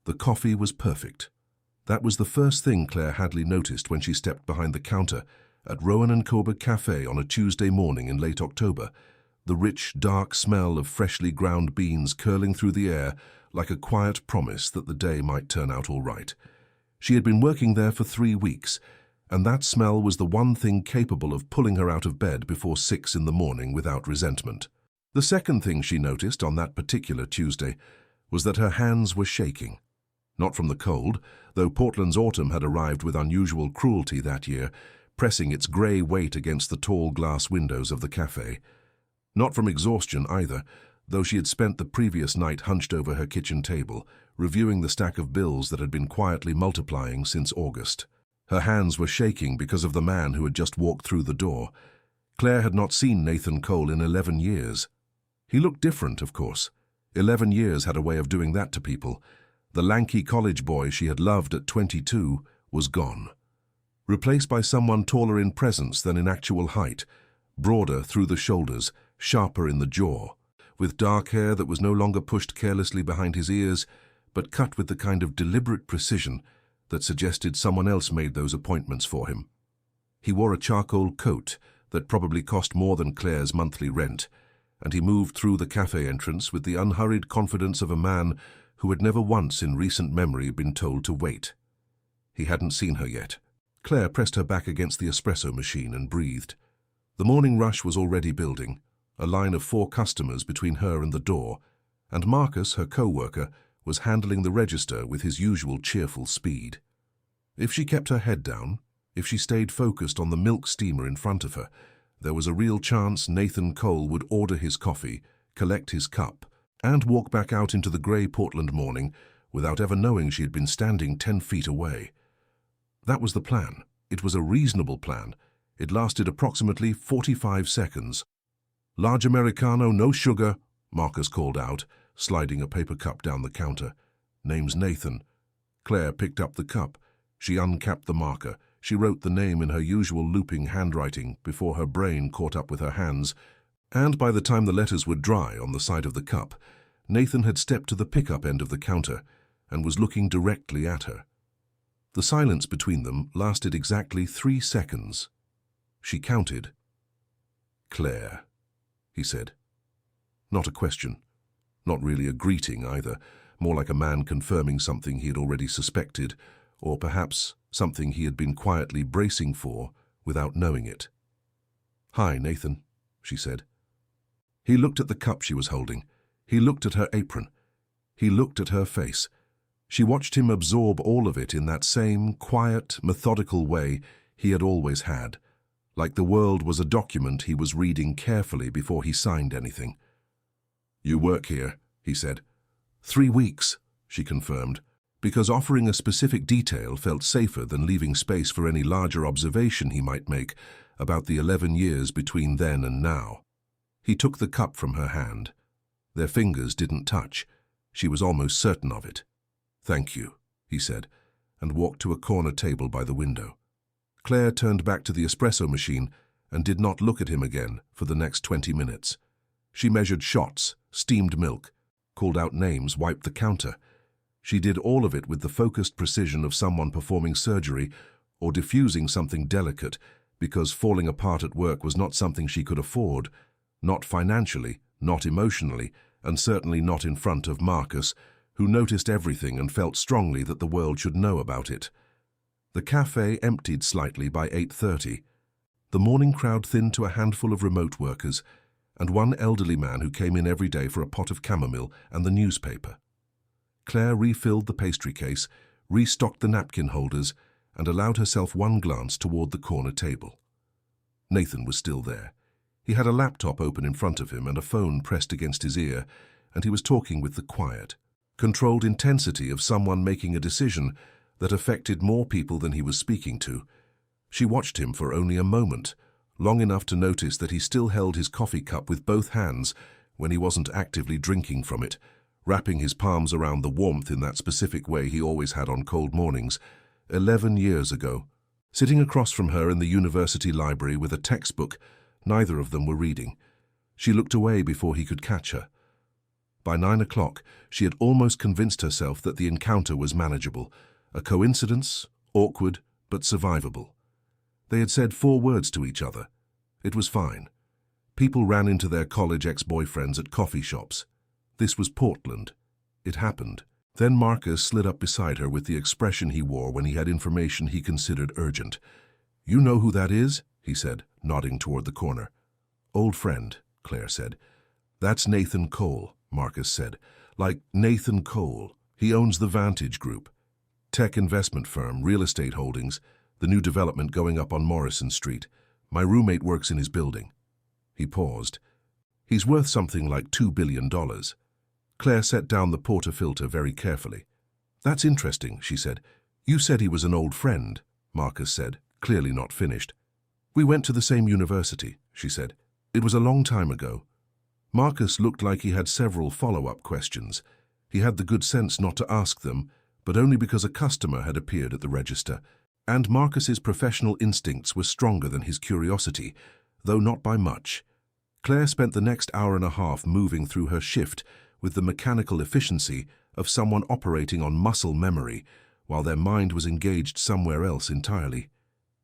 The coffee was perfect. That was the first thing Claire Hadley noticed when she stepped behind the counter at Rowan & Coburg Café on a Tuesday morning in late October, the rich, dark smell of freshly ground beans curling through the air like a quiet promise that the day might turn out all right. She had been working there for 3 weeks, and that smell was the one thing capable of pulling her out of bed before 6 in the morning without resentment. The second thing she noticed on that particular Tuesday was that her hands were shaking. Not from the cold, though Portland's autumn had arrived with unusual cruelty that year, pressing its grey weight against the tall glass windows of the cafe. Not from exhaustion either, though she had spent the previous night hunched over her kitchen table, reviewing the stack of bills that had been quietly multiplying since August. Her hands were shaking because of the man who had just walked through the door. Claire had not seen Nathan Cole in 11 years. He looked different, of course. 11 years had a way of doing that to people. The lanky college boy she had loved at 22 was gone. Replaced by someone taller in presence than in actual height, broader through the shoulders, sharper in the jaw, with dark hair that was no longer pushed carelessly behind his ears, but cut with the kind of deliberate precision that suggested someone else made those appointments for him. He wore a charcoal coat that probably cost more than Claire's monthly rent, and he moved through the cafe entrance with the unhurried confidence of a man who had never once in recent memory been told to wait. He hadn't seen her yet. Claire pressed her back against the espresso machine and breathed. The morning rush was already building, a line of 4 customers between her and the door, and Marcus, her co-worker, was handling the register with his usual cheerful speed. If she kept her head down, if she stayed focused on the milk steamer in front of her, there was a real chance Nathan Cole would order his coffee, collect his cup, and walk back out into the grey Portland morning without ever knowing she had been standing 10 feet away. That was the plan. It was a reasonable plan. It lasted approximately 45 seconds. "Large Americano, no sugar," Marcus called out, sliding a paper cup down the counter. "Name's Nathan." Claire picked up the cup. She uncapped the marker. She wrote the name in her usual looping handwriting before her brain caught up with her hands, and by the time the letters were dry on the side of the cup, Nathan had stepped to the pickup end of the counter and was looking directly at her. The silence between them lasted exactly 3 seconds. She counted. "Claire," he said. Not a question. Not really a greeting either, more like a man confirming something he had already suspected, or perhaps something he had been quietly bracing for without knowing it. "Hi, Nathan," she said. He looked at the cup she was holding. He looked at her apron. He looked at her face. She watched him absorb all of it in that same quiet, methodical way he had always had, like the world was a document he was reading carefully before he signed anything. "You work here," he said. 3 weeks, she confirmed, because offering a specific detail felt safer than leaving space for any larger observation he might make about the 11 years between then and now. He took the cup from her hand. Their fingers didn't touch. She was almost certain of it. "Thank you," he said, and walked to a corner table by the window. Claire turned back to the espresso machine and did not look at him again for the next 20 minutes. She measured shots, steamed milk, called out names, wiped the counter. She did all of it with the focused precision of someone performing surgery or diffusing something delicate, because falling apart at work was not something she could afford, not financially, not emotionally, and certainly not in front of Marcus, who noticed everything and felt strongly that the world should know about it. The cafe emptied slightly by 8:30. The morning crowd thinned to a handful of remote workers, and one elderly man who came in every day for a pot of chamomile and the newspaper. Claire refilled the pastry case, restocked the napkin holders, and allowed herself one glance toward the corner table. Nathan was still there. He had a laptop open in front of him and a phone pressed against his ear, and he was talking with the quiet, controlled intensity of someone making a decision that affected more people than he was speaking to. She watched him for only a moment, long enough to notice that he still held his coffee cup with both hands when he wasn't actively drinking from it, wrapping his palms around the warmth in that specific way he always had on cold mornings, 11 years ago. Sitting across from her in the university library with a textbook neither of them were reading. She looked away before he could catch her. By 9 o'clock, she had almost convinced herself that the encounter was manageable, a coincidence, awkward, but survivable. They had said 4 words to each other. It was fine. People ran into their college ex-boyfriends at coffee shops. This was Portland. It happened. Then Marcus slid up beside her with the expression he wore when he had information he considered urgent. "You know who that is?" he said, nodding toward the corner. "Old friend," Claire said. "That's Nathan Cole," Marcus said. "Like Nathan Cole. He owns the Vantage Group. Tech investment firm, real estate holdings, the new development going up on Morrison Street. My roommate works in his building." He paused. "He's worth something like $2 billion. Claire set down the portafilter very carefully. "That's interesting," she said. "You said he was an old friend," Marcus said, clearly not finished. "We went to the same university," she said. "It was a long time ago." Marcus looked like he had several follow-up questions. He had the good sense not to ask them, but only because a customer had appeared at the register, and Marcus's professional instincts were stronger than his curiosity, though not by much. Claire spent the next hour and a half moving through her shift with the mechanical efficiency of someone operating on muscle memory, while their mind was engaged somewhere else entirely.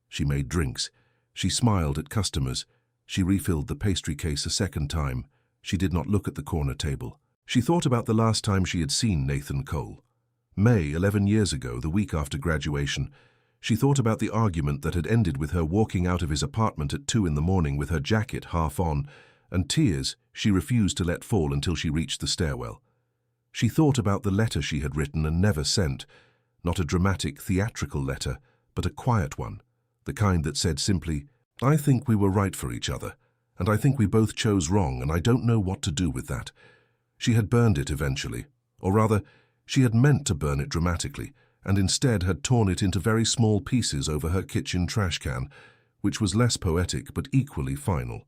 She made drinks. She smiled at customers. She refilled the pastry case a second time. She did not look at the corner table. She thought about the last time she had seen Nathan Cole. May, 11 years ago, the week after graduation. She thought about the argument that had ended with her walking out of his apartment at 2 in the morning with her jacket half on, and tears she refused to let fall until she reached the stairwell. She thought about the letter she had written and never sent, not a dramatic, theatrical letter, but a quiet one, the kind that said simply, "I think we were right for each other, and I think we both chose wrong, and I don't know what to do with that." She had burned it eventually, or rather, she had meant to burn it dramatically, and instead had torn it into very small pieces over her kitchen trash can, which was less poetic but equally final.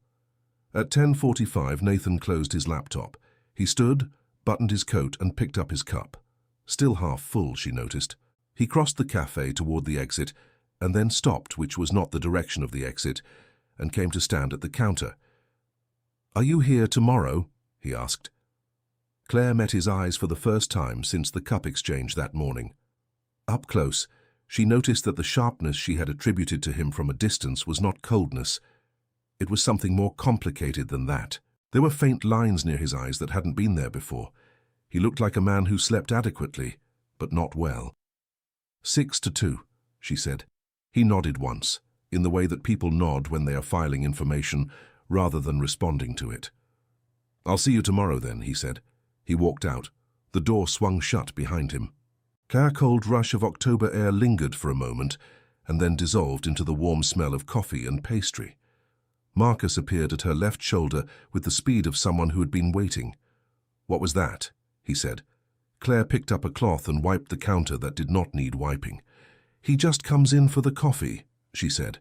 At 10:45, Nathan closed his laptop. He stood, buttoned his coat, and picked up his cup. Still half full, she noticed. He crossed the cafe toward the exit, and then stopped, which was not the direction of the exit, and came to stand at the counter. "Are you here tomorrow?" he asked. Claire met his eyes for the first time since the cup exchange that morning. Up close, she noticed that the sharpness she had attributed to him from a distance was not coldness. It was something more complicated than that. There were faint lines near his eyes that hadn't been there before. He looked like a man who slept adequately, but not well. 6-2, she said. He nodded once, in the way that people nod when they are filing information, rather than responding to it. "I'll see you tomorrow then," he said. He walked out. The door swung shut behind him. A cold rush of October air lingered for a moment, and then dissolved into the warm smell of coffee and pastry. Marcus appeared at her left shoulder with the speed of someone who had been waiting. "What was that?" he said. Claire picked up a cloth and wiped the counter that did not need wiping. "He just comes in for the coffee," she said.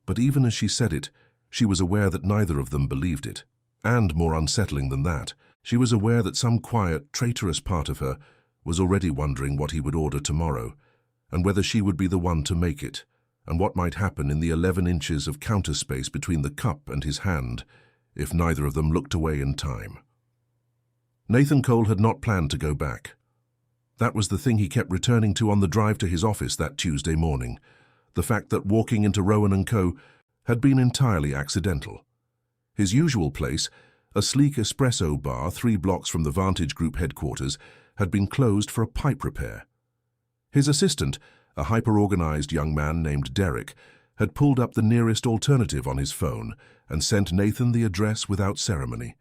But even as she said it, she was aware that neither of them believed it. And more unsettling than that, she was aware that some quiet, traitorous part of her was already wondering what he would order tomorrow, and whether she would be the one to make it, and what might happen in the 11 inches of counter space between the cup and his hand, if neither of them looked away in time. Nathan Cole had not planned to go back. That was the thing he kept returning to on the drive to his office that Tuesday morning, the fact that walking into Rowan & Co. had been entirely accidental. His usual place, a sleek espresso bar 3 blocks from the Vantage Group headquarters, had been closed for a pipe repair. His assistant, a hyper-organized young man named Derek, had pulled up the nearest alternative on his phone and sent Nathan the address without ceremony.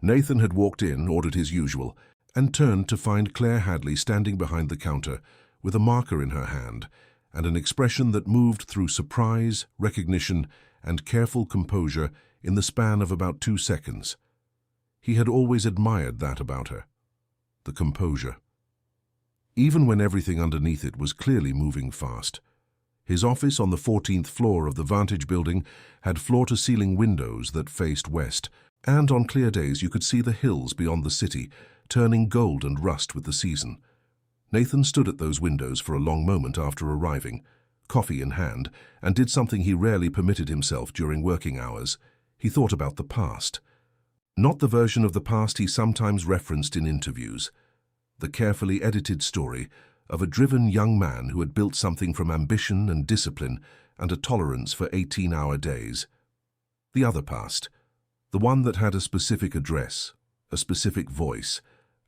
Nathan had walked in, ordered his usual, and turned to find Claire Hadley standing behind the counter with a marker in her hand and an expression that moved through surprise, recognition, and careful composure in the span of about 2 seconds. He had always admired that about her, the composure. Even when everything underneath it was clearly moving fast. His office on the 14th floor of the Vantage building had floor-to-ceiling windows that faced west, and on clear days you could see the hills beyond the city, turning gold and rust with the season. Nathan stood at those windows for a long moment after arriving, coffee in hand, and did something he rarely permitted himself during working hours. He thought about the past. Not the version of the past he sometimes referenced in interviews. The carefully edited story of a driven young man who had built something from ambition and discipline and a tolerance for 18-hour days. The other past, the one that had a specific address, a specific voice,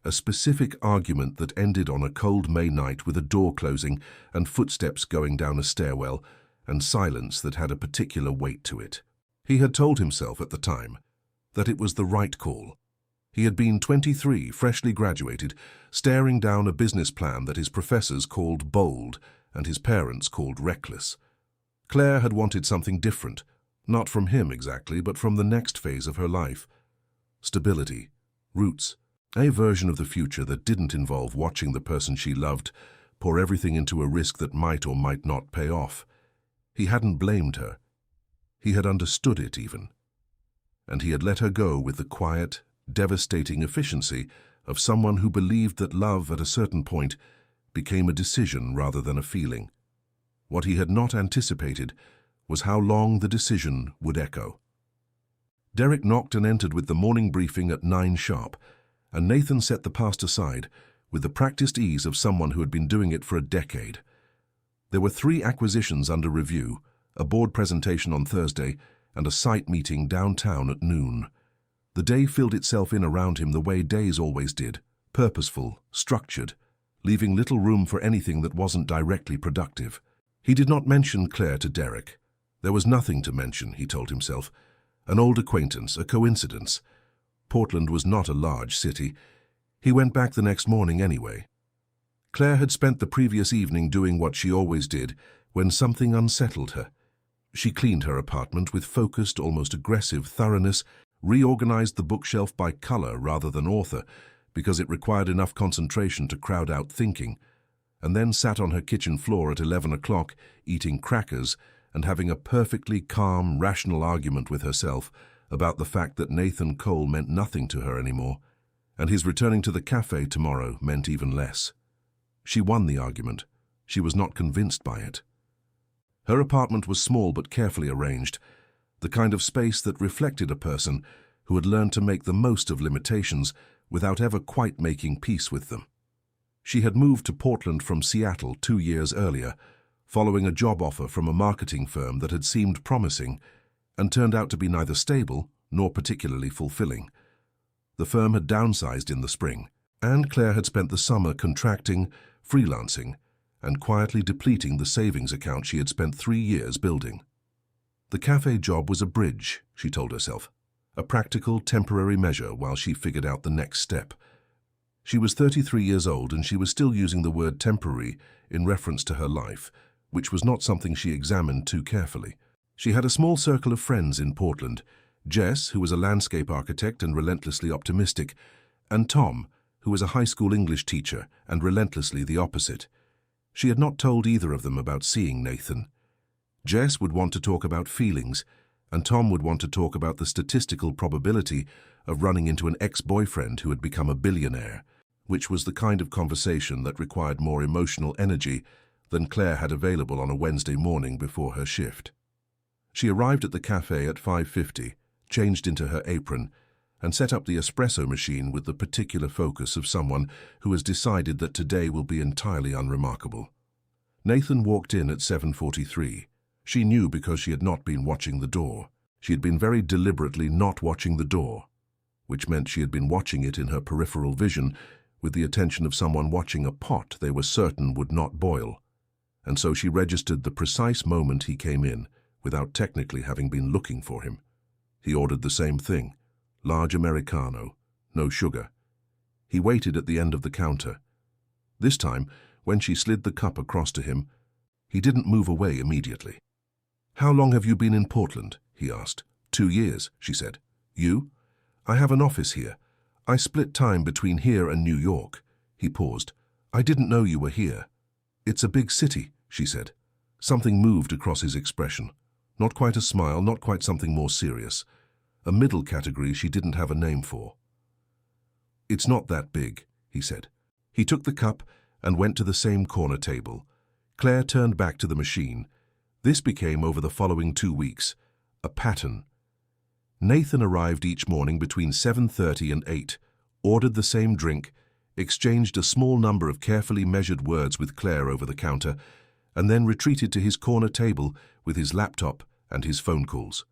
a specific argument that ended on a cold May night with a door closing and footsteps going down a stairwell and silence that had a particular weight to it. He had told himself at the time that it was the right call. He had been 23, freshly graduated, staring down a business plan that his professors called bold and his parents called reckless. Claire had wanted something different, not from him exactly, but from the next phase of her life. Stability, roots, a version of the future that didn't involve watching the person she loved pour everything into a risk that might or might not pay off. He hadn't blamed her. He had understood it even. And he had let her go with the quiet, devastating efficiency of someone who believed that love at a certain point became a decision rather than a feeling. What he had not anticipated was how long the decision would echo. Derek knocked and entered with the morning briefing at 9 sharp, and Nathan set the past aside with the practiced ease of someone who had been doing it for a decade. There were 3 acquisitions under review, a board presentation on Thursday, and a site meeting downtown at noon. The day filled itself in around him the way days always did, purposeful, structured, leaving little room for anything that wasn't directly productive. He did not mention Claire to Derek. There was nothing to mention, he told himself. An old acquaintance, a coincidence. Portland was not a large city. He went back the next morning anyway. Claire had spent the previous evening doing what she always did when something unsettled her. She cleaned her apartment with focused, almost aggressive thoroughness, reorganized the bookshelf by color rather than author because it required enough concentration to crowd out thinking, and then sat on her kitchen floor at 11 o'clock eating crackers and having a perfectly calm, rational argument with herself about the fact that Nathan Cole meant nothing to her anymore, and his returning to the cafe tomorrow meant even less. She won the argument. She was not convinced by it. Her apartment was small but carefully arranged, the kind of space that reflected a person who had learned to make the most of limitations without ever quite making peace with them. She had moved to Portland from Seattle 2 years earlier, following a job offer from a marketing firm that had seemed promising and turned out to be neither stable nor particularly fulfilling. The firm had downsized in the spring, and Claire had spent the summer contracting, freelancing, and quietly depleting the savings account she had spent 3 years building. The cafe job was a bridge, she told herself, a practical, temporary measure while she figured out the next step. She was 33 years old and she was still using the word temporary in reference to her life, which was not something she examined too carefully. She had a small circle of friends in Portland, Jess, who was a landscape architect and relentlessly optimistic, and Tom, who was a high school English teacher and relentlessly the opposite. She had not told either of them about seeing Nathan. Jess would want to talk about feelings, and Tom would want to talk about the statistical probability of running into an ex-boyfriend who had become a billionaire, which was the kind of conversation that required more emotional energy than Claire had available on a Wednesday morning before her shift. She arrived at the cafe at 5:50, changed into her apron, and set up the espresso machine with the particular focus of someone who has decided that today will be entirely unremarkable. Nathan walked in at 7:43. She knew because she had not been watching the door. She had been very deliberately not watching the door, which meant she had been watching it in her peripheral vision with the attention of someone watching a pot they were certain would not boil. And so she registered the precise moment he came in, without technically having been looking for him. He ordered the same thing, large Americano, no sugar. He waited at the end of the counter. This time, when she slid the cup across to him, he didn't move away immediately. "How long have you been in Portland?" he asked. 2 years, she said. "You?" "I have an office here. I split time between here and New York." He paused. "I didn't know you were here." "It's a big city," she said. Something moved across his expression. Not quite a smile, not quite something more serious. A middle category she didn't have a name for. "It's not that big," he said. He took the cup and went to the same corner table. Claire turned back to the machine. This became, over the following 2 weeks, a pattern. Nathan arrived each morning between 7:30 and 8, ordered the same drink, exchanged a small number of carefully measured words with Claire over the counter, and then retreated to his corner table with his laptop and his phone calls.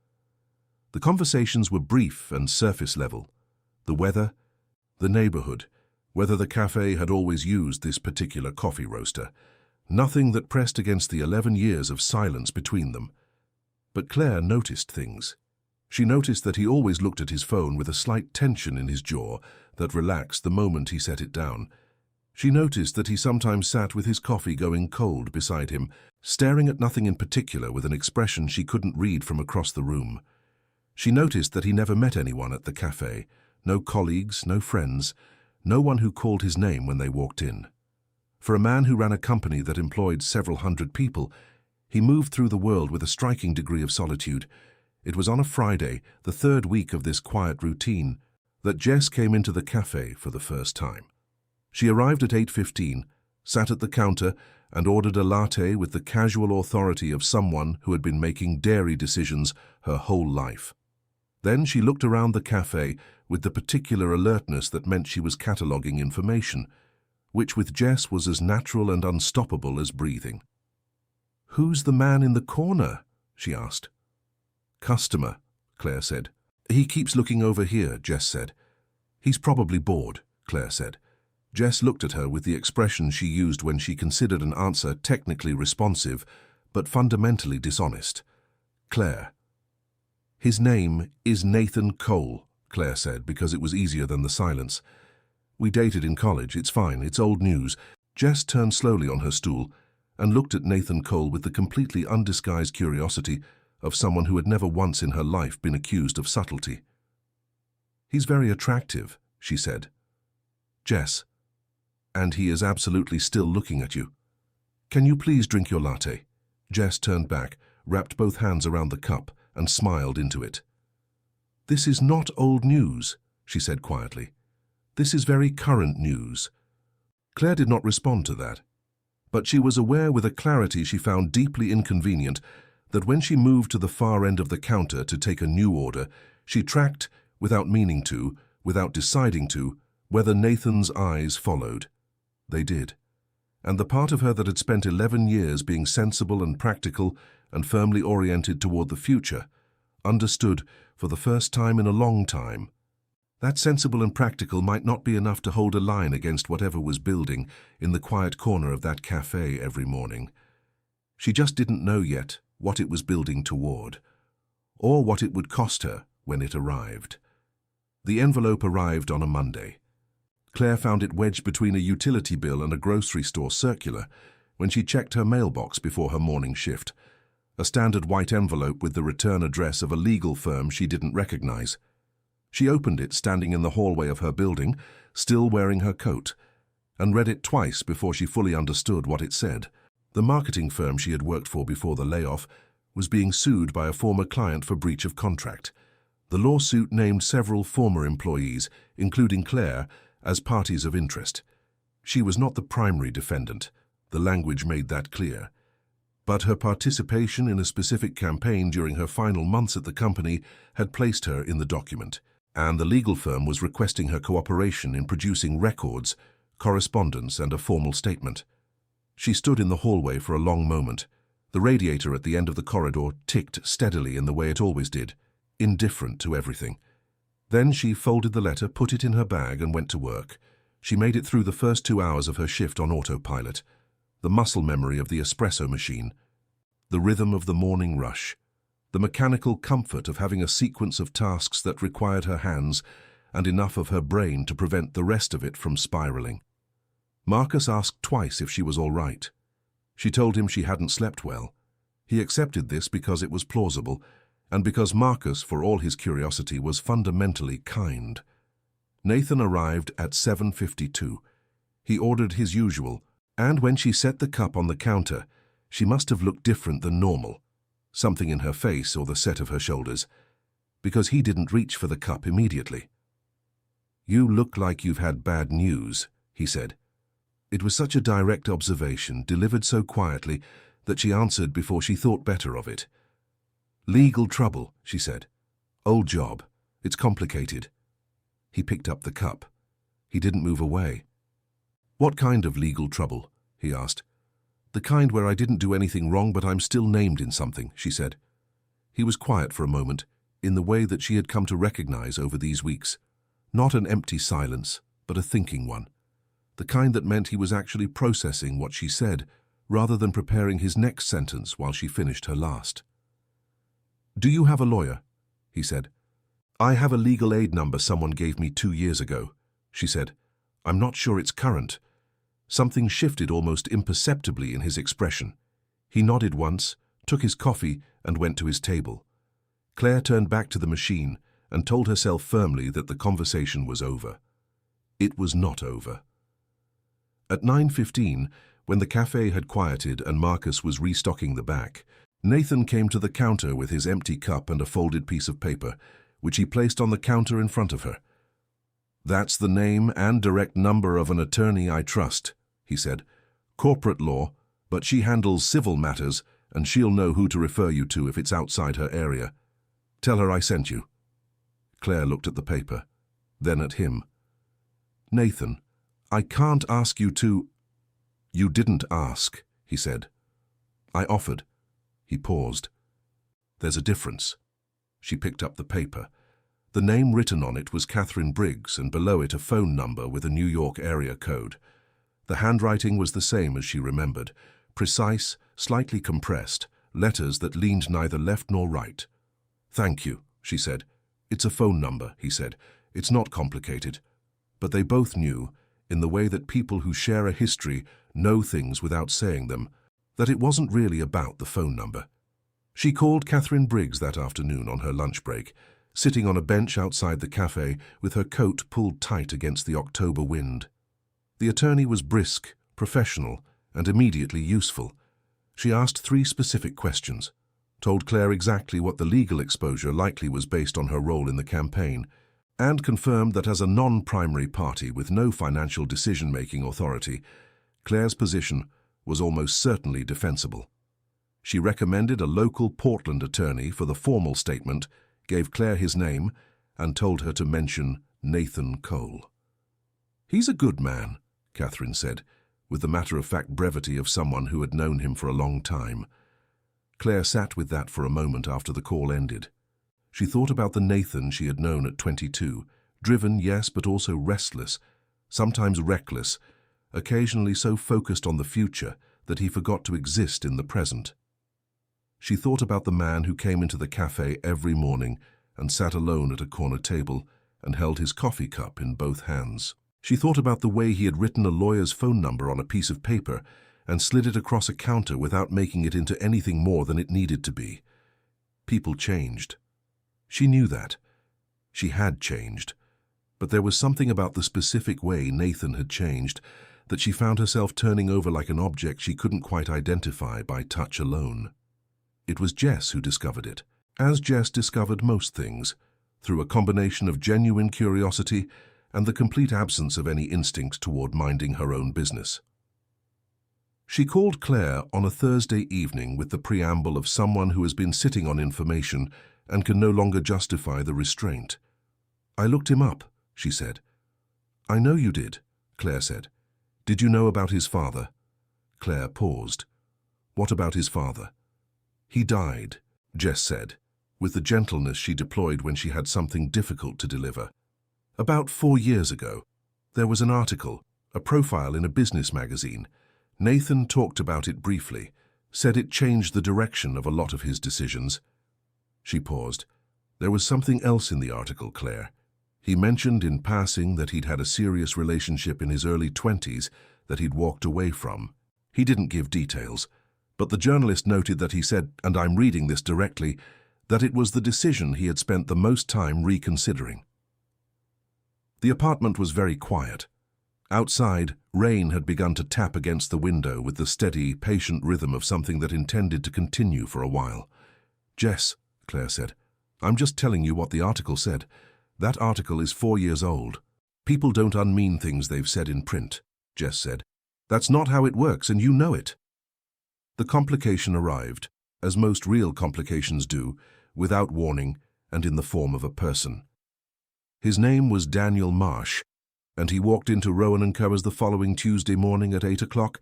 The conversations were brief and surface level. The weather, the neighborhood, whether the cafe had always used this particular coffee roaster. Nothing that pressed against the 11 years of silence between them. But Claire noticed things. She noticed that he always looked at his phone with a slight tension in his jaw that relaxed the moment he set it down. She noticed that he sometimes sat with his coffee going cold beside him, staring at nothing in particular with an expression she couldn't read from across the room. She noticed that he never met anyone at the cafe, no colleagues, no friends, no one who called his name when they walked in. For a man who ran a company that employed several hundred people, he moved through the world with a striking degree of solitude. It was on a Friday, the third week of this quiet routine, that Jess came into the cafe for the first time. She arrived at 8:15, sat at the counter, and ordered a latte with the casual authority of someone who had been making dairy decisions her whole life. Then she looked around the cafe with the particular alertness that meant she was cataloguing information, which with Jess was as natural and unstoppable as breathing. "Who's the man in the corner?" she asked. "Customer," Claire said. "He keeps looking over here," Jess said. "He's probably bored," Claire said. Jess looked at her with the expression she used when she considered an answer technically responsive, but fundamentally dishonest. "Claire." "His name is Nathan Cole," Claire said, because it was easier than the silence. "We dated in college. It's fine. It's old news." Jess turned slowly on her stool and looked at Nathan Cole with the completely undisguised curiosity of someone who had never once in her life been accused of subtlety. "He's very attractive," she said. "Jess, and he is absolutely still looking at you. Can you please drink your latte?" Jess turned back, wrapped both hands around the cup, and smiled into it. "This is not old news," she said quietly. "This is very current news." Claire did not respond to that, but she was aware with a clarity she found deeply inconvenient that when she moved to the far end of the counter to take a new order, she tracked, without meaning to, without deciding to, whether Nathan's eyes followed. They did. And the part of her that had spent 11 years being sensible and practical and firmly oriented toward the future, understood, for the first time in a long time, that sensible and practical might not be enough to hold a line against whatever was building in the quiet corner of that cafe every morning. She just didn't know yet what it was building toward, or what it would cost her when it arrived. The envelope arrived on a Monday. Claire found it wedged between a utility bill and a grocery store circular when she checked her mailbox before her morning shift, a standard white envelope with the return address of a legal firm she didn't recognize. She opened it standing in the hallway of her building, still wearing her coat, and read it twice before she fully understood what it said. The marketing firm she had worked for before the layoff was being sued by a former client for breach of contract. The lawsuit named several former employees, including Claire, as parties of interest. She was not the primary defendant, the language made that clear. But her participation in a specific campaign during her final months at the company had placed her in the document, and the legal firm was requesting her cooperation in producing records, correspondence, and a formal statement. She stood in the hallway for a long moment. The radiator at the end of the corridor ticked steadily in the way it always did, indifferent to everything. Then she folded the letter, put it in her bag, and went to work. She made it through the first 2 hours of her shift on autopilot, the muscle memory of the espresso machine, the rhythm of the morning rush, the mechanical comfort of having a sequence of tasks that required her hands and enough of her brain to prevent the rest of it from spiraling. Marcus asked twice if she was all right. She told him she hadn't slept well. He accepted this because it was plausible, and because Marcus, for all his curiosity, was fundamentally kind. Nathan arrived at 7:52. He ordered his usual, and when she set the cup on the counter, she must have looked different than normal, something in her face or the set of her shoulders, because he didn't reach for the cup immediately. "You look like you've had bad news," he said. It was such a direct observation, delivered so quietly, that she answered before she thought better of it. "Legal trouble," she said. Old job. It's complicated. He picked up the cup. He didn't move away. What kind of legal trouble? He asked. The kind where I didn't do anything wrong but I'm still named in something, she said. He was quiet for a moment, in the way that she had come to recognize over these weeks. Not an empty silence, but a thinking one. The kind that meant he was actually processing what she said, rather than preparing his next sentence while she finished her last. Do you have a lawyer? He said. I have a legal aid number someone gave me 2 years ago, she said. I'm not sure it's current. Something shifted almost imperceptibly in his expression. He nodded once, took his coffee, and went to his table. Claire turned back to the machine and told herself firmly that the conversation was over. It was not over. At 9:15, when the cafe had quieted and Marcus was restocking the back, Nathan came to the counter with his empty cup and a folded piece of paper, which he placed on the counter in front of her. That's the name and direct number of an attorney I trust, he said. Corporate law, but she handles civil matters, and she'll know who to refer you to if it's outside her area. Tell her I sent you. Claire looked at the paper, then at him. Nathan, I can't ask you to... You didn't ask, he said. I offered. He paused. There's a difference. She picked up the paper. The name written on it was Catherine Briggs, and below it a phone number with a New York area code. The handwriting was the same as she remembered, precise, slightly compressed, letters that leaned neither left nor right. Thank you, she said. It's a phone number, he said. It's not complicated. But they both knew, in the way that people who share a history know things without saying them, that it wasn't really about the phone number. She called Catherine Briggs that afternoon on her lunch break, sitting on a bench outside the cafe with her coat pulled tight against the October wind. The attorney was brisk, professional, and immediately useful. She asked 3 specific questions, told Claire exactly what the legal exposure likely was based on her role in the campaign, and confirmed that as a non-primary party with no financial decision-making authority, Claire's position was almost certainly defensible. She recommended a local Portland attorney for the formal statement, gave Claire his name, and told her to mention Nathan Cole. He's a good man, Catherine said, with the matter-of-fact brevity of someone who had known him for a long time. Claire sat with that for a moment after the call ended. She thought about the Nathan she had known at 22, driven, yes, but also restless, sometimes reckless, occasionally so focused on the future that he forgot to exist in the present. She thought about the man who came into the cafe every morning and sat alone at a corner table and held his coffee cup in both hands. She thought about the way he had written a lawyer's phone number on a piece of paper and slid it across a counter without making it into anything more than it needed to be. People changed. She knew that. She had changed. But there was something about the specific way Nathan had changed that she found herself turning over like an object she couldn't quite identify by touch alone. It was Jess who discovered it, as Jess discovered most things, through a combination of genuine curiosity and the complete absence of any instinct toward minding her own business. She called Claire on a Thursday evening with the preamble of someone who has been sitting on information and can no longer justify the restraint. I looked him up, she said. I know you did, Claire said. Did you know about his father? Claire paused. What about his father? He died, Jess said, with the gentleness she deployed when she had something difficult to deliver. About 4 years ago, there was an article, a profile in a business magazine. Nathan talked about it briefly, said it changed the direction of a lot of his decisions. She paused. There was something else in the article, Claire. He mentioned in passing that he'd had a serious relationship in his early 20s that he'd walked away from. He didn't give details, but the journalist noted that he said, and I'm reading this directly, that it was the decision he had spent the most time reconsidering. The apartment was very quiet. Outside, rain had begun to tap against the window with the steady, patient rhythm of something that intended to continue for a while. Jess, Claire said, I'm just telling you what the article said. That article is 4 years old. People don't unmean things they've said in print, Jess said. That's not how it works, and you know it. The complication arrived, as most real complications do, without warning, and in the form of a person. His name was Daniel Marsh, and he walked into Rowan & Co's the following Tuesday morning at 8 o'clock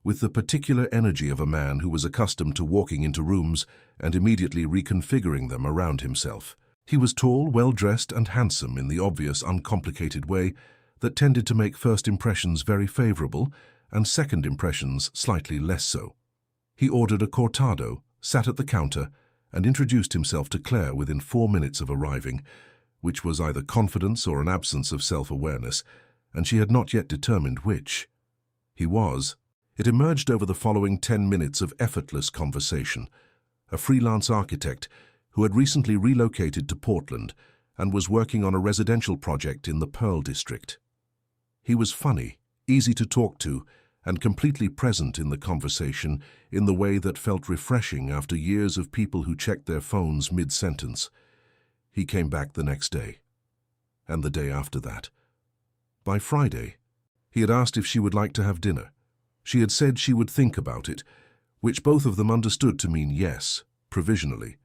with the particular energy of a man who was accustomed to walking into rooms and immediately reconfiguring them around himself. He was tall, well-dressed, and handsome in the obvious, uncomplicated way that tended to make first impressions very favorable and second impressions slightly less so. He ordered a cortado, sat at the counter, and introduced himself to Claire within 4 minutes of arriving, which was either confidence or an absence of self-awareness, and she had not yet determined which. He was. It emerged over the following 10 minutes of effortless conversation. A freelance architect who had recently relocated to Portland and was working on a residential project in the Pearl District. He was funny, easy to talk to, and completely present in the conversation in the way that felt refreshing after years of people who checked their phones mid-sentence. He came back the next day, and the day after that. By Friday, he had asked if she would like to have dinner. She had said she would think about it, which both of them understood to mean yes, provisionally.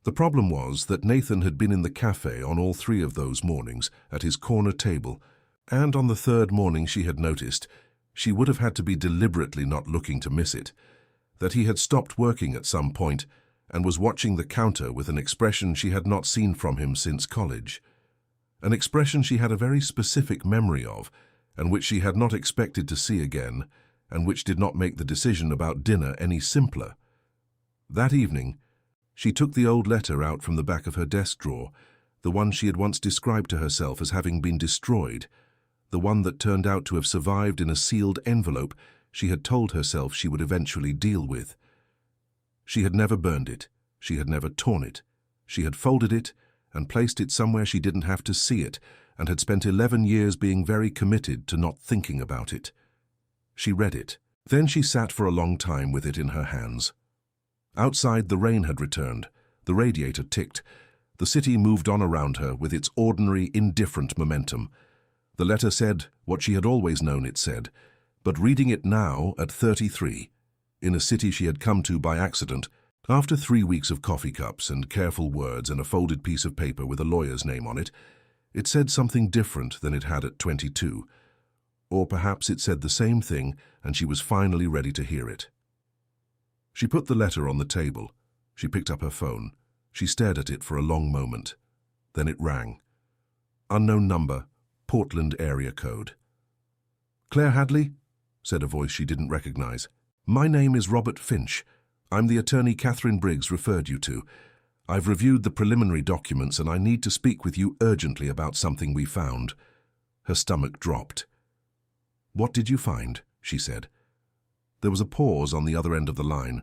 The problem was that Nathan had been in the cafe on all 3 of those mornings at his corner table, and on the 3rd morning she had noticed, she would have had to be deliberately not looking to miss it, that he had stopped working at some point and was watching the counter with an expression she had not seen from him since college. An expression she had a very specific memory of, and which she had not expected to see again, and which did not make the decision about dinner any simpler. That evening, she took the old letter out from the back of her desk drawer, the one she had once described to herself as having been destroyed, the one that turned out to have survived in a sealed envelope she had told herself she would eventually deal with. She had never burned it, she had never torn it, she had folded it and placed it somewhere she didn't have to see it, and had spent 11 years being very committed to not thinking about it. She read it. Then she sat for a long time with it in her hands. Outside, the rain had returned. The radiator ticked. The city moved on around her with its ordinary, indifferent momentum. The letter said what she had always known it said, but reading it now at 33, in a city she had come to by accident, after 3 weeks of coffee cups and careful words and a folded piece of paper with a lawyer's name on it, it said something different than it had at 22. Or perhaps it said the same thing and she was finally ready to hear it. She put the letter on the table. She picked up her phone. She stared at it for a long moment. Then it rang. Unknown number, Portland area code. "Claire Hadley?" said a voice she didn't recognize. "My name is Robert Finch. I'm the attorney Catherine Briggs referred you to. I've reviewed the preliminary documents and I need to speak with you urgently about something we found." Her stomach dropped. "What did you find?" she said. There was a pause on the other end of the line,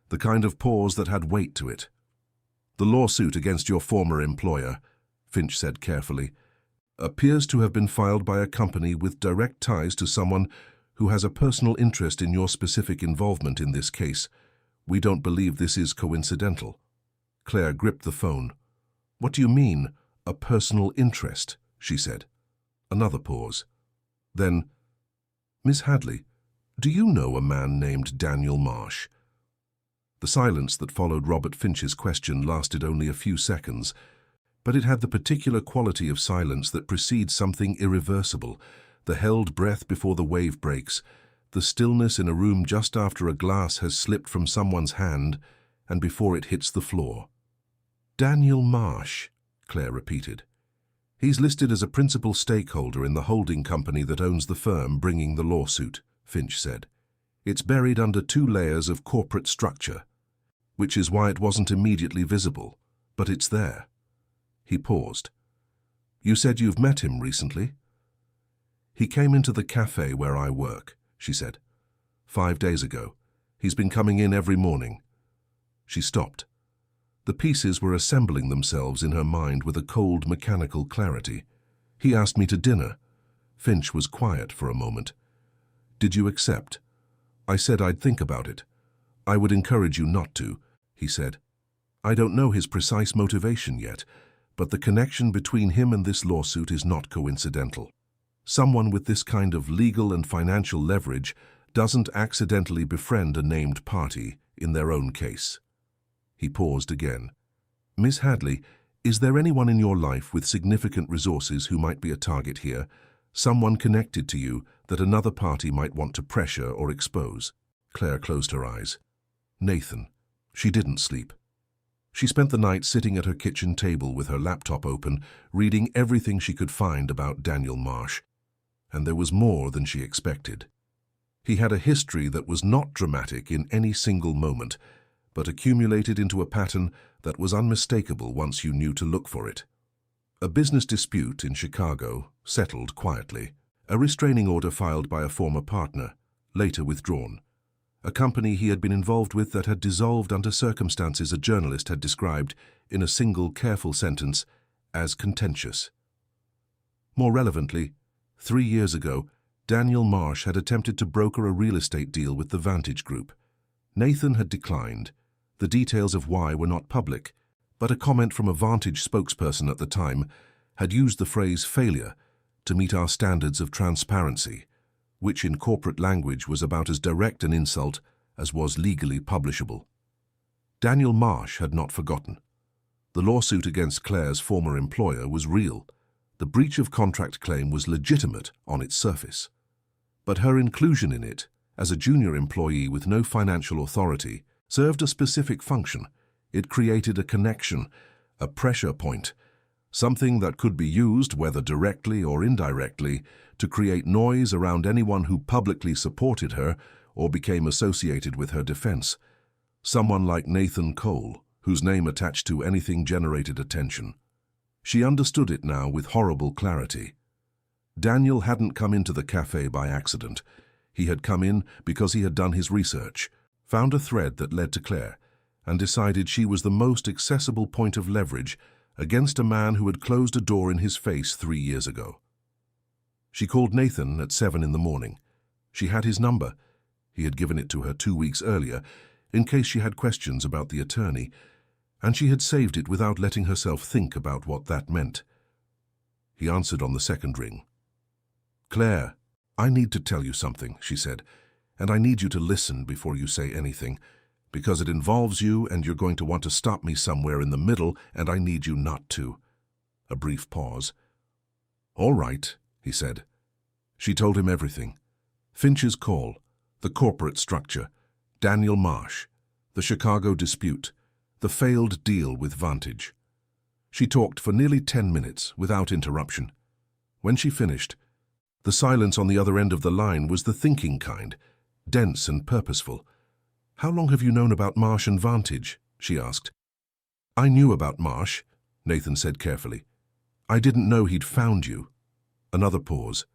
the kind of pause that had weight to it. "The lawsuit against your former employer," Finch said carefully, "appears to have been filed by a company with direct ties to someone who has a personal interest in your specific involvement in this case. We don't believe this is coincidental." Claire gripped the phone. "What do you mean, a personal interest?" she said. Another pause. Then, "Miss Hadley, do you know a man named Daniel Marsh?" The silence that followed Robert Finch's question lasted only a few seconds, but it had the particular quality of silence that precedes something irreversible, the held breath before the wave breaks, the stillness in a room just after a glass has slipped from someone's hand and before it hits the floor. "Daniel Marsh," Claire repeated. "He's listed as a principal stakeholder in the holding company that owns the firm bringing the lawsuit," Finch said. "It's buried under 2 layers of corporate structure, which is why it wasn't immediately visible, but it's there." He paused. "You said you've met him recently?" "He came into the cafe where I work," she said. 5 days ago. He's been coming in every morning." She stopped. The pieces were assembling themselves in her mind with a cold, mechanical clarity. "He asked me to dinner." Finch was quiet for a moment. "Did you accept?" "I said I'd think about it. I would encourage you not to," he said. "I don't know his precise motivation yet, but the connection between him and this lawsuit is not coincidental. Someone with this kind of legal and financial leverage doesn't accidentally befriend a named party in their own case." He paused again. "Miss Hadley, Is there anyone in your life with significant resources who might be a target here? Someone connected to you that another party might want to pressure or expose? Claire closed her eyes. Nathan. She didn't sleep. She spent the night sitting at her kitchen table with her laptop open, reading everything she could find about Daniel Marsh. And there was more than she expected. He had a history that was not dramatic in any single moment, but accumulated into a pattern that was unmistakable once you knew to look for it. A business dispute in Chicago, settled quietly. A restraining order filed by a former partner, later withdrawn. A company he had been involved with that had dissolved under circumstances a journalist had described, in a single careful sentence, as contentious. More relevantly, 3 years ago, Daniel Marsh had attempted to broker a real estate deal with the Vantage Group. Nathan had declined. The details of why were not public, but a comment from a Vantage spokesperson at the time had used the phrase failure to meet our standards of transparency, which in corporate language was about as direct an insult as was legally publishable. Daniel Marsh had not forgotten. The lawsuit against Claire's former employer was real. The breach of contract claim was legitimate on its surface. But her inclusion in it, as a junior employee with no financial authority, served a specific function. It created a connection, a pressure point, something that could be used, whether directly or indirectly, to create noise around anyone who publicly supported her or became associated with her defense. Someone like Nathan Cole, whose name attached to anything generated attention. She understood it now with horrible clarity. Daniel hadn't come into the cafe by accident. He had come in because he had done his research, found a thread that led to Claire, and decided she was the most accessible point of leverage against a man who had closed a door in his face 3 years ago. She called Nathan at 7 in the morning. She had his number. He had given it to her 2 weeks earlier, in case she had questions about the attorney, and she had saved it without letting herself think about what that meant. He answered on the second ring. "Claire, I need to tell you something," she said, "and I need you to listen before you say anything, because it involves you and you're going to want to stop me somewhere in the middle, and I need you not to." A brief pause. "All right," he said. She told him everything. Finch's call, the corporate structure, Daniel Marsh, the Chicago dispute, the failed deal with Vantage. She talked for nearly 10 minutes without interruption. When she finished, the silence on the other end of the line was the thinking kind, dense and purposeful. "How long have you known about Marsh and Vantage?" she asked. "I knew about Marsh," Nathan said carefully. "I didn't know he'd found you." Another pause.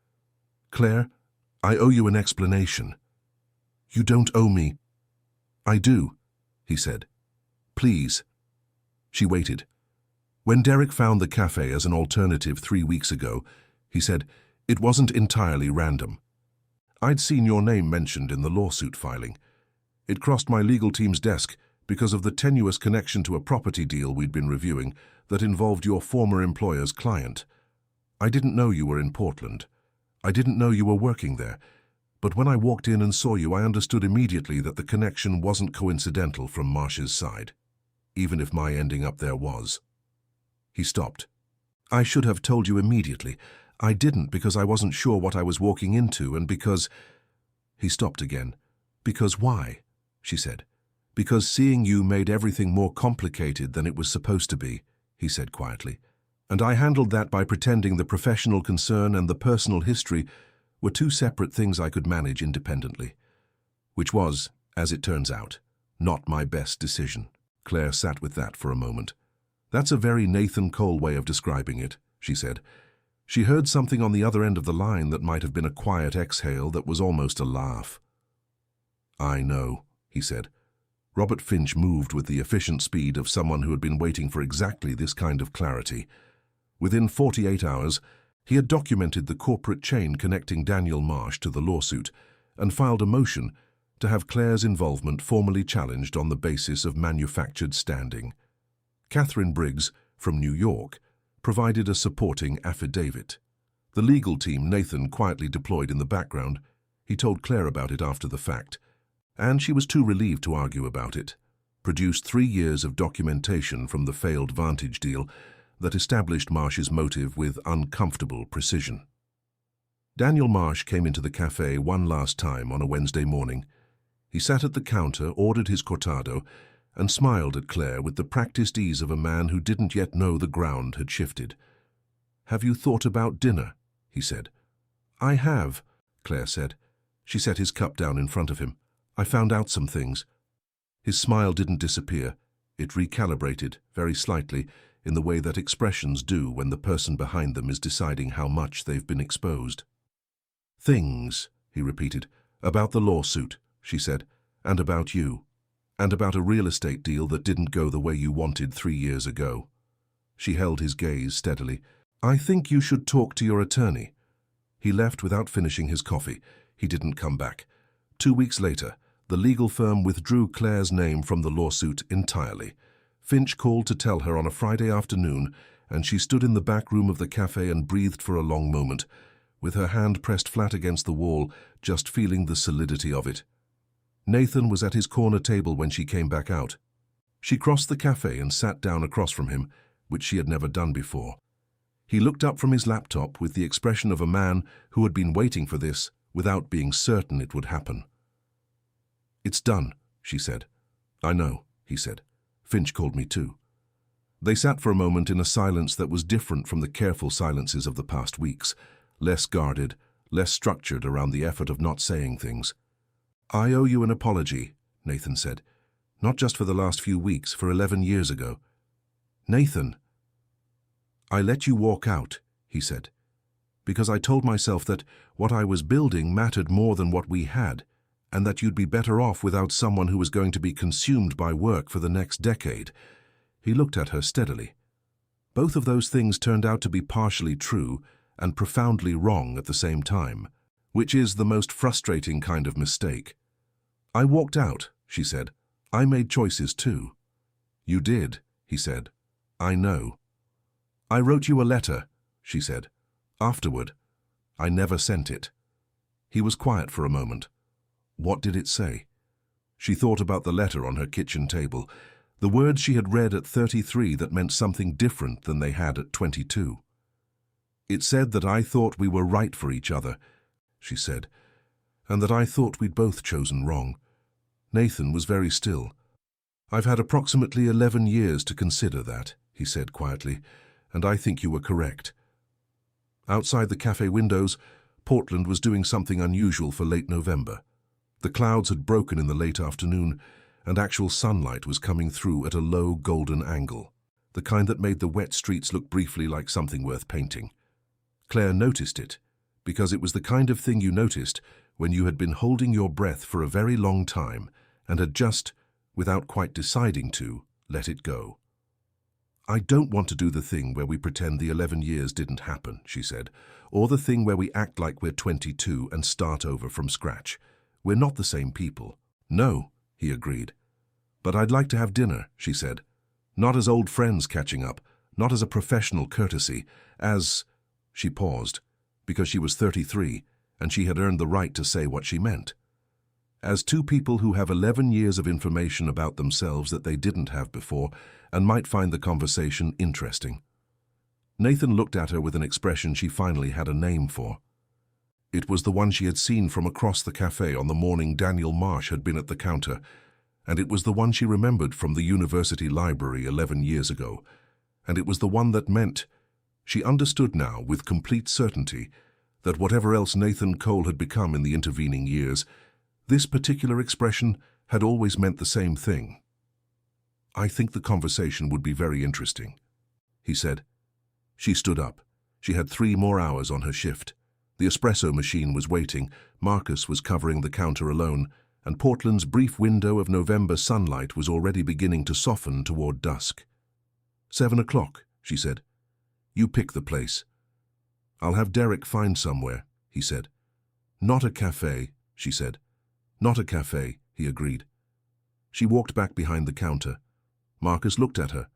"Claire, I owe you an explanation." "You don't owe me." "I do," he said. "Please." She waited. When Derek found the cafe as an alternative 3 weeks ago, he said, "It wasn't entirely random. I'd seen your name mentioned in the lawsuit filing. It crossed my legal team's desk because of the tenuous connection to a property deal we'd been reviewing that involved your former employer's client. I didn't know you were in Portland. I didn't know you were working there. But when I walked in and saw you, I understood immediately that the connection wasn't coincidental from Marsh's side, even if my ending up there was." He stopped. "I should have told you immediately. I didn't because I wasn't sure what I was walking into and because—" He stopped again. "Because why?" she said. "Because seeing you made everything more complicated than it was supposed to be," he said quietly. "And I handled that by pretending the professional concern and the personal history were two separate things I could manage independently. Which was, as it turns out, not my best decision." Claire sat with that for a moment. "That's a very Nathan Cole way of describing it," she said. She heard something on the other end of the line that might have been a quiet exhale that was almost a laugh. "I know," he said. Robert Finch moved with the efficient speed of someone who had been waiting for exactly this kind of clarity. Within 48 hours, he had documented the corporate chain connecting Daniel Marsh to the lawsuit and filed a motion to have Claire's involvement formally challenged on the basis of manufactured standing. Catherine Briggs, from New York, provided a supporting affidavit. The legal team Nathan quietly deployed in the background. He told Claire about it after the fact, and she was too relieved to argue about it. Produced 3 years of documentation from the failed Vantage deal that established Marsh's motive with uncomfortable precision. Daniel Marsh came into the cafe one last time on a Wednesday morning. He sat at the counter, ordered his cortado, and smiled at Claire with the practiced ease of a man who didn't yet know the ground had shifted. "Have you thought about dinner?" he said. "I have," Claire said. She set his cup down in front of him. "I found out some things." His smile didn't disappear. It recalibrated, very slightly, in the way that expressions do when the person behind them is deciding how much they've been exposed. "Things," he repeated. "About the lawsuit," she said, "and about you. And about a real estate deal that didn't go the way you wanted 3 years ago." She held his gaze steadily. "I think you should talk to your attorney." He left without finishing his coffee. He didn't come back. 2 weeks later, the legal firm withdrew Claire's name from the lawsuit entirely. Finch called to tell her on a Friday afternoon, and she stood in the back room of the cafe and breathed for a long moment, with her hand pressed flat against the wall, just feeling the solidity of it. Nathan was at his corner table when she came back out. She crossed the cafe and sat down across from him, which she had never done before. He looked up from his laptop with the expression of a man who had been waiting for this without being certain it would happen. "It's done," she said. "I know," he said. "Finch called me too." They sat for a moment in a silence that was different from the careful silences of the past weeks, less guarded, less structured around the effort of not saying things. "I owe you an apology," Nathan said. "Not just for the last few weeks, for 11 years ago." "Nathan." "I let you walk out," he said, "because I told myself that what I was building mattered more than what we had, and that you'd be better off without someone who was going to be consumed by work for the next decade." He looked at her steadily. Both of those things turned out to be partially true and profoundly wrong at the same time, which is the most frustrating kind of mistake. "I walked out," she said. "I made choices too." "You did," he said. "I know." "I wrote you a letter," she said. "Afterward. I never sent it." He was quiet for a moment. What did it say? She thought about the letter on her kitchen table, the words she had read at 33 that meant something different than they had at 22. "It said that I thought we were right for each other," she said, "and that I thought we'd both chosen wrong." Nathan was very still. "I've had approximately 11 years to consider that," he said quietly, "and I think you were correct." Outside the cafe windows, Portland was doing something unusual for late November. The clouds had broken in the late afternoon, and actual sunlight was coming through at a low golden angle, the kind that made the wet streets look briefly like something worth painting. Claire noticed it, because it was the kind of thing you noticed when you had been holding your breath for a very long time and had just, without quite deciding to, let it go. "I don't want to do the thing where we pretend the 11 years didn't happen," she said, "or the thing where we act like we're 22 and start over from scratch. We're not the same people." "No," he agreed. "But I'd like to have dinner," she said. "Not as old friends catching up, not as a professional courtesy, as—" She paused, because she was 33, and she had earned the right to say what she meant. "As two people who have 11 years of information about themselves that they didn't have before, and might find the conversation interesting." Nathan looked at her with an expression she finally had a name for. It was the one she had seen from across the cafe on the morning Daniel Marsh had been at the counter, and it was the one she remembered from the university library 11 years ago, and it was the one that meant, she understood now with complete certainty, that whatever else Nathan Cole had become in the intervening years, this particular expression had always meant the same thing. "I think the conversation would be very interesting," he said. She stood up. She had 3 more hours on her shift. The espresso machine was waiting, Marcus was covering the counter alone, and Portland's brief window of November sunlight was already beginning to soften toward dusk. 7 o'clock, she said. "You pick the place." "I'll have Derek find somewhere," he said. "Not a cafe," she said. "Not a cafe," he agreed. She walked back behind the counter. Marcus looked at her,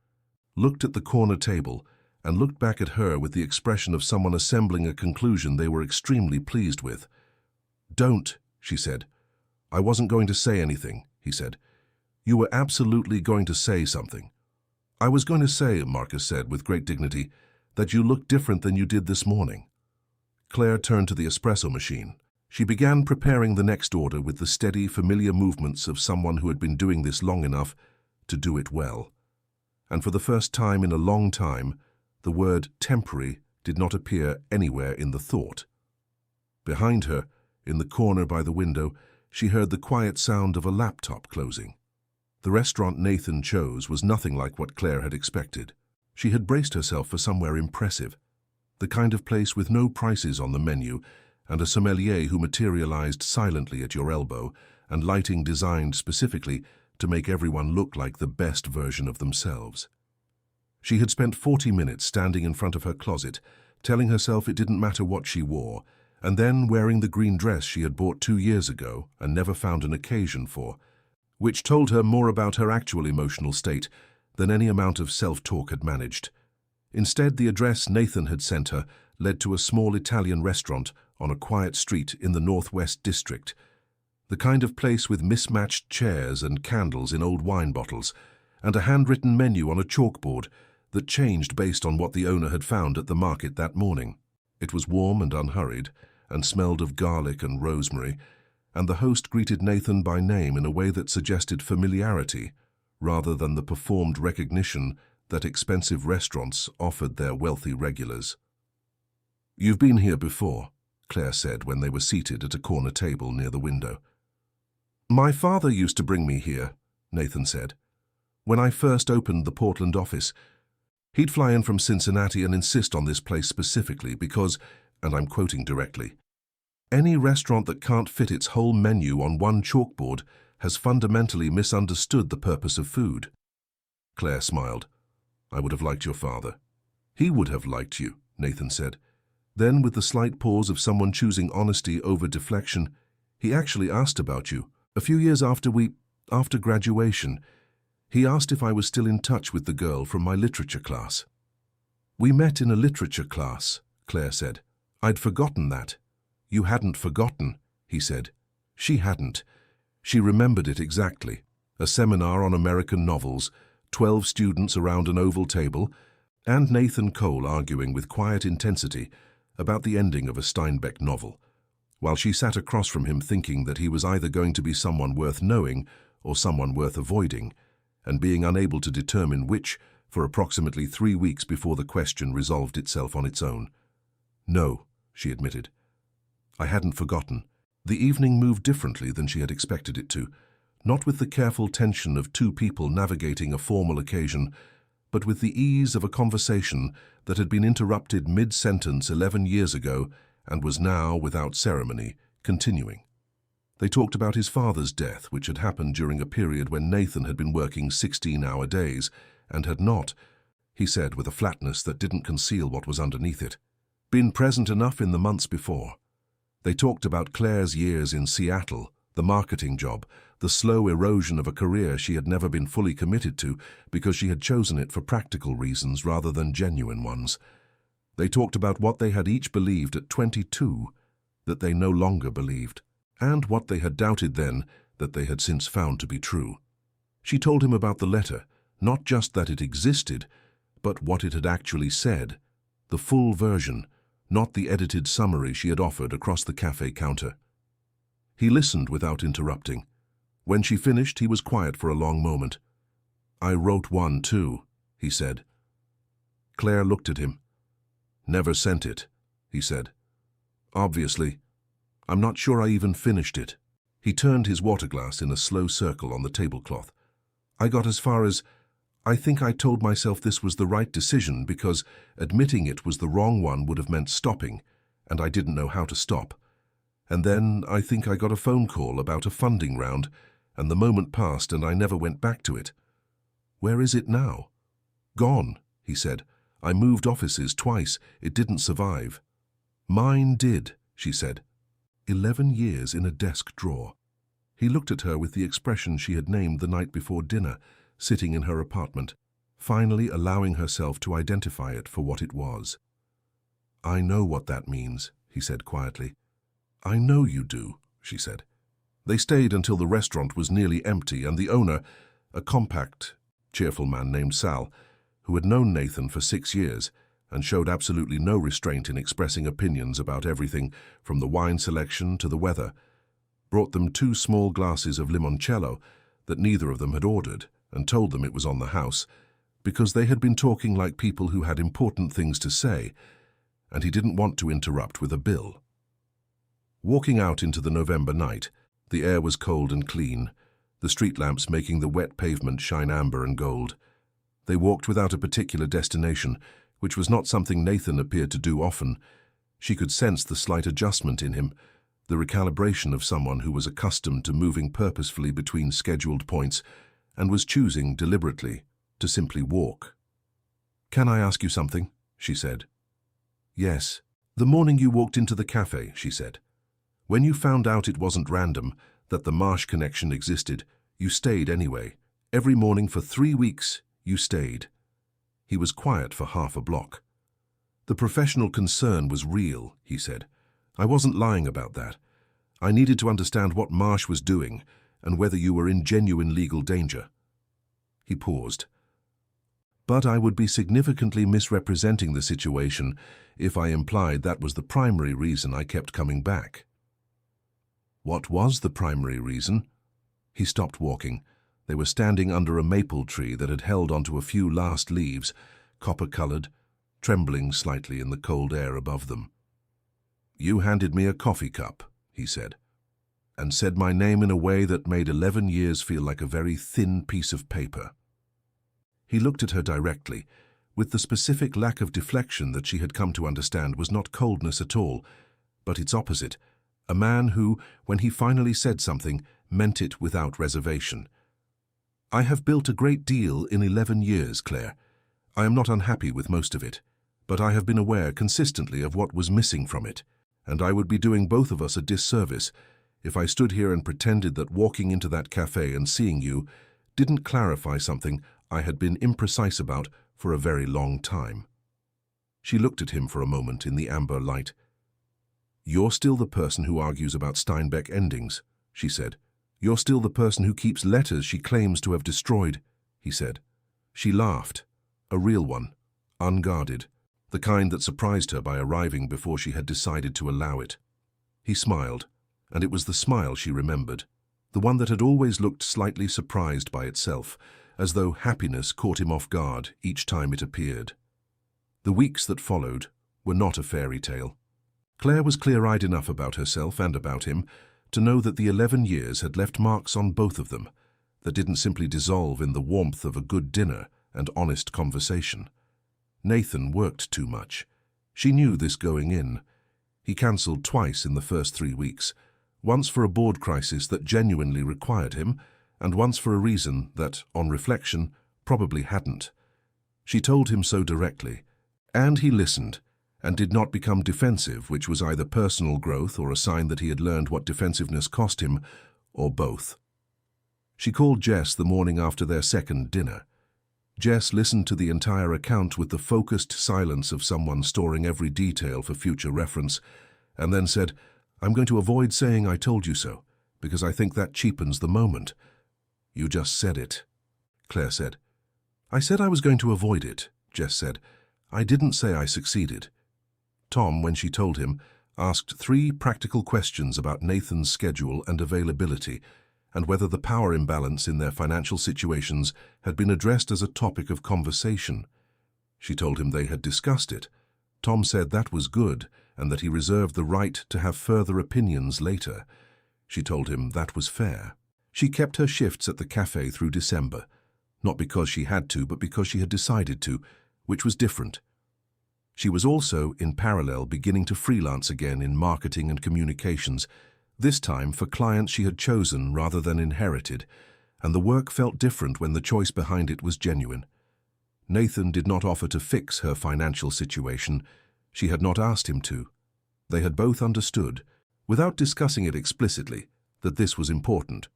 looked at the corner table, and looked back at her with the expression of someone assembling a conclusion they were extremely pleased with. "Don't," she said. "I wasn't going to say anything," he said. "You were absolutely going to say something." "I was going to say," Marcus said with great dignity, "that you look different than you did this morning." Claire turned to the espresso machine. She began preparing the next order with the steady, familiar movements of someone who had been doing this long enough to do it well. And for the first time in a long time, the word temporary did not appear anywhere in the thought. Behind her, in the corner by the window, she heard the quiet sound of a laptop closing. The restaurant Nathan chose was nothing like what Claire had expected. She had braced herself for somewhere impressive, the kind of place with no prices on the menu and a sommelier who materialized silently at your elbow and lighting designed specifically to make everyone look like the best version of themselves. She had spent 40 minutes standing in front of her closet, telling herself it didn't matter what she wore, and then wearing the green dress she had bought 2 years ago and never found an occasion for, which told her more about her actual emotional state than any amount of self-talk had managed. Instead, the address Nathan had sent her led to a small Italian restaurant on a quiet street in the Northwest District, the kind of place with mismatched chairs and candles in old wine bottles, and a handwritten menu on a chalkboard that changed based on what the owner had found at the market that morning. It was warm and unhurried, and smelled of garlic and rosemary, and the host greeted Nathan by name in a way that suggested familiarity, rather than the performed recognition that expensive restaurants offered their wealthy regulars. "You've been here before," Claire said when they were seated at a corner table near the window. "My father used to bring me here," Nathan said. "When I first opened the Portland office, he'd fly in from Cincinnati and insist on this place specifically because, and I'm quoting directly, any restaurant that can't fit its whole menu on one chalkboard has fundamentally misunderstood the purpose of food." Claire smiled. "I would have liked your father." "He would have liked you," Nathan said. Then, with the slight pause of someone choosing honesty over deflection, "He actually asked about you. A few years after graduation, he asked if I was still in touch with the girl from my literature class." "We met in a literature class," Claire said. "I'd forgotten that." "You hadn't forgotten," he said. She hadn't. She remembered it exactly. A seminar on American novels, 12 students around an oval table, and Nathan Cole arguing with quiet intensity about the ending of a Steinbeck novel, while she sat across from him thinking that he was either going to be someone worth knowing or someone worth avoiding, and being unable to determine which for approximately 3 weeks before the question resolved itself on its own. "No," she admitted. "I hadn't forgotten." The evening moved differently than she had expected it to, not with the careful tension of two people navigating a formal occasion, but with the ease of a conversation that had been interrupted mid-sentence 11 years ago and was now, without ceremony, continuing. They talked about his father's death, which had happened during a period when Nathan had been working 16-hour days and had not, he said with a flatness that didn't conceal what was underneath it, been present enough in the months before. They talked about Claire's years in Seattle, the marketing job, the slow erosion of a career she had never been fully committed to because she had chosen it for practical reasons rather than genuine ones. They talked about what they had each believed at 22 that they no longer believed, and what they had doubted then that they had since found to be true. She told him about the letter, not just that it existed, but what it had actually said, the full version, not the edited summary she had offered across the cafe counter. He listened without interrupting. When she finished, he was quiet for a long moment. "I wrote one too," he said. Claire looked at him. "Never sent it," he said. "Obviously. I'm not sure I even finished it." He turned his water glass in a slow circle on the tablecloth. "I got as far as, I think I told myself this was the right decision because admitting it was the wrong one would have meant stopping, and I didn't know how to stop. And then I think I got a phone call about a funding round, and the moment passed and I never went back to it." "Where is it now?" "Gone," he said. "I moved offices twice. It didn't survive." "Mine did," she said. 11 years in a desk drawer. He looked at her with the expression she had named the night before dinner, sitting in her apartment, finally allowing herself to identify it for what it was. "I know what that means," he said quietly. "I know you do," she said. They stayed until the restaurant was nearly empty and the owner, a compact, cheerful man named Sal, who had known Nathan for 6 years and showed absolutely no restraint in expressing opinions about everything from the wine selection to the weather, brought them 2 small glasses of limoncello that neither of them had ordered and told them it was on the house because they had been talking like people who had important things to say, and he didn't want to interrupt with a bill. Walking out into the November night, the air was cold and clean, the street lamps making the wet pavement shine amber and gold. They walked without a particular destination, which was not something Nathan appeared to do often. She could sense the slight adjustment in him, the recalibration of someone who was accustomed to moving purposefully between scheduled points and was choosing deliberately to simply walk. "Can I ask you something?" she said. "Yes." "The morning you walked into the cafe," she said. "When you found out it wasn't random, that the Marsh connection existed, you stayed anyway. Every morning for 3 weeks, you stayed." He was quiet for half a block. "The professional concern was real," he said. "I wasn't lying about that. I needed to understand what Marsh was doing and whether you were in genuine legal danger." He paused. "But I would be significantly misrepresenting the situation if I implied that was the primary reason I kept coming back." "What was the primary reason?" He stopped walking. They were standing under a maple tree that had held onto a few last leaves, copper-colored, trembling slightly in the cold air above them. "You handed me a coffee cup," he said, "and said my name in a way that made 11 years feel like a very thin piece of paper." He looked at her directly, with the specific lack of deflection that she had come to understand was not coldness at all, but its opposite, a man who, when he finally said something, meant it without reservation. "I have built a great deal in 11 years, Claire. I am not unhappy with most of it, but I have been aware consistently of what was missing from it, and I would be doing both of us a disservice if I stood here and pretended that walking into that cafe and seeing you didn't clarify something I had been imprecise about for a very long time." She looked at him for a moment in the amber light. "You're still the person who argues about Steinbeck endings," she said. "You're still the person who keeps letters she claims to have destroyed," he said. She laughed, a real one, unguarded, the kind that surprised her by arriving before she had decided to allow it. He smiled, and it was the smile she remembered, the one that had always looked slightly surprised by itself, as though happiness caught him off guard each time it appeared. The weeks that followed were not a fairy tale. Claire was clear-eyed enough about herself and about him to know that the 11 years had left marks on both of them that didn't simply dissolve in the warmth of a good dinner and honest conversation. Nathan worked too much. She knew this going in. He cancelled twice in the first 3 weeks, once for a board crisis that genuinely required him, and once for a reason that, on reflection, probably hadn't. She told him so directly, and he listened, and did not become defensive, which was either personal growth or a sign that he had learned what defensiveness cost him, or both. She called Jess the morning after their second dinner. Jess listened to the entire account with the focused silence of someone storing every detail for future reference, and then said, "I'm going to avoid saying I told you so, because I think that cheapens the moment." "You just said it," Claire said. "I said I was going to avoid it," Jess said. "I didn't say I succeeded." Tom, when she told him, asked 3 practical questions about Nathan's schedule and availability, and whether the power imbalance in their financial situations had been addressed as a topic of conversation. She told him they had discussed it. Tom said that was good, and that he reserved the right to have further opinions later. She told him that was fair. She kept her shifts at the cafe through December, not because she had to, but because she had decided to, which was different. She was also, in parallel, beginning to freelance again in marketing and communications, this time for clients she had chosen rather than inherited, and the work felt different when the choice behind it was genuine. Nathan did not offer to fix her financial situation. She had not asked him to. They had both understood, without discussing it explicitly, that this was important.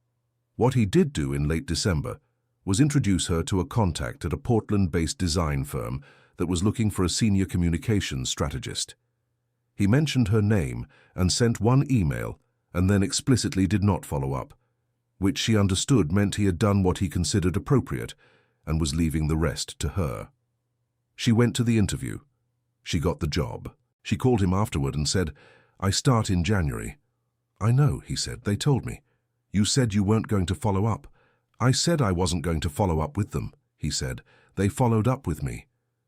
What he did do in late December was introduce her to a contact at a Portland-based design firm that was looking for a senior communications strategist. He mentioned her name and sent one email, and then explicitly did not follow up, which she understood meant he had done what he considered appropriate and was leaving the rest to her. She went to the interview. She got the job. She called him afterward and said, "I start in January." "I know," he said. "They told me. You said you weren't going to follow up." "I said I wasn't going to follow up with them," he said. "They followed up with me."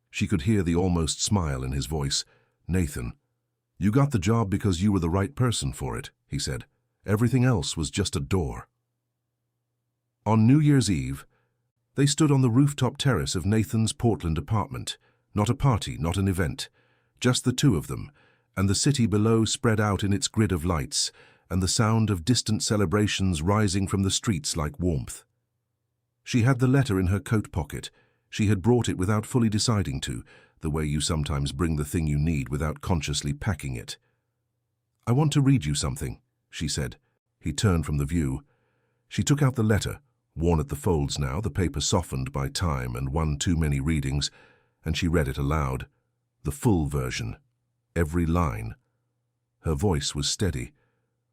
She could hear the almost smile in his voice. "Nathan, you got the job because you were the right person for it," he said. "Everything else was just a door." On New Year's Eve, they stood on the rooftop terrace of Nathan's Portland apartment. Not a party, not an event. Just the two of them, and the city below spread out in its grid of lights, and the sound of distant celebrations rising from the streets like warmth. She had the letter in her coat pocket. She had brought it without fully deciding to, the way you sometimes bring the thing you need without consciously packing it. "I want to read you something," she said. He turned from the view. She took out the letter, worn at the folds now, the paper softened by time and one too many readings, and she read it aloud. The full version. Every line. Her voice was steady.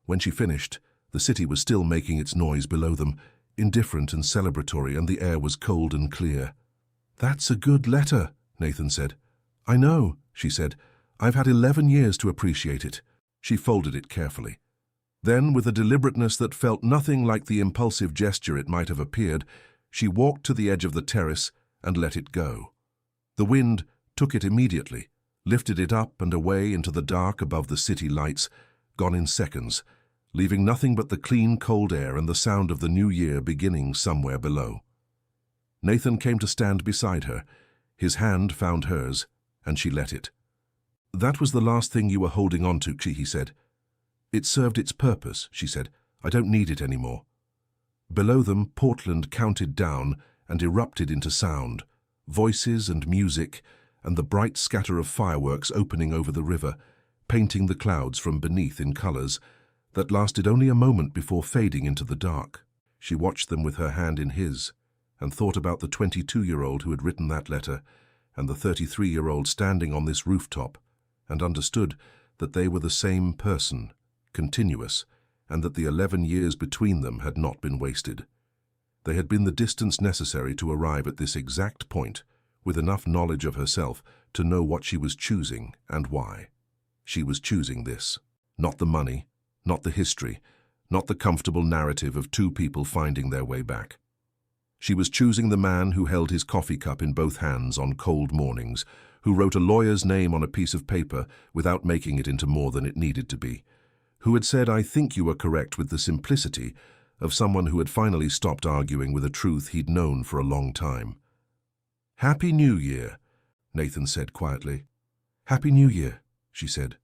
When she finished, the city was still making its noise below them, indifferent and celebratory, and the air was cold and clear. "That's a good letter," Nathan said. "I know," she said. "I've had 11 years to appreciate it." She folded it carefully. Then, with a deliberateness that felt nothing like the impulsive gesture it might have appeared, she walked to the edge of the terrace and let it go. The wind took it immediately, lifted it up and away into the dark above the city lights, gone in seconds, leaving nothing but the clean, cold air and the sound of the new year beginning somewhere below. Nathan came to stand beside her. His hand found hers, and she let it. "That was the last thing you were holding on to," he said. "It served its purpose," she said. "I don't need it anymore." Below them, Portland counted down and erupted into sound, voices and music, and the bright scatter of fireworks opening over the river, painting the clouds from beneath in colors that lasted only a moment before fading into the dark. She watched them with her hand in his, and thought about the 22-year-old who had written that letter and the 33-year-old standing on this rooftop, and understood that they were the same person, continuous, and that the 11 years between them had not been wasted. They had been the distance necessary to arrive at this exact point, with enough knowledge of herself to know what she was choosing and why. She was choosing this. Not the money, not the history, not the comfortable narrative of two people finding their way back. She was choosing the man who held his coffee cup in both hands on cold mornings, who wrote a lawyer's name on a piece of paper without making it into more than it needed to be, who had said, "I think you are correct," with the simplicity of someone who had finally stopped arguing with a truth he'd known for a long time. "Happy New Year," Nathan said quietly. "Happy New Year," she said.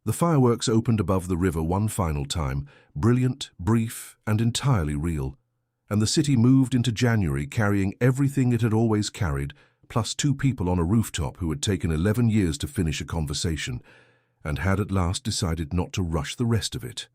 The fireworks opened above the river one final time, brilliant, brief, and entirely real, and the city moved into January carrying everything it had always carried, plus two people on a rooftop who had taken 11 years to finish a conversation and had at last decided not to rush the rest of it.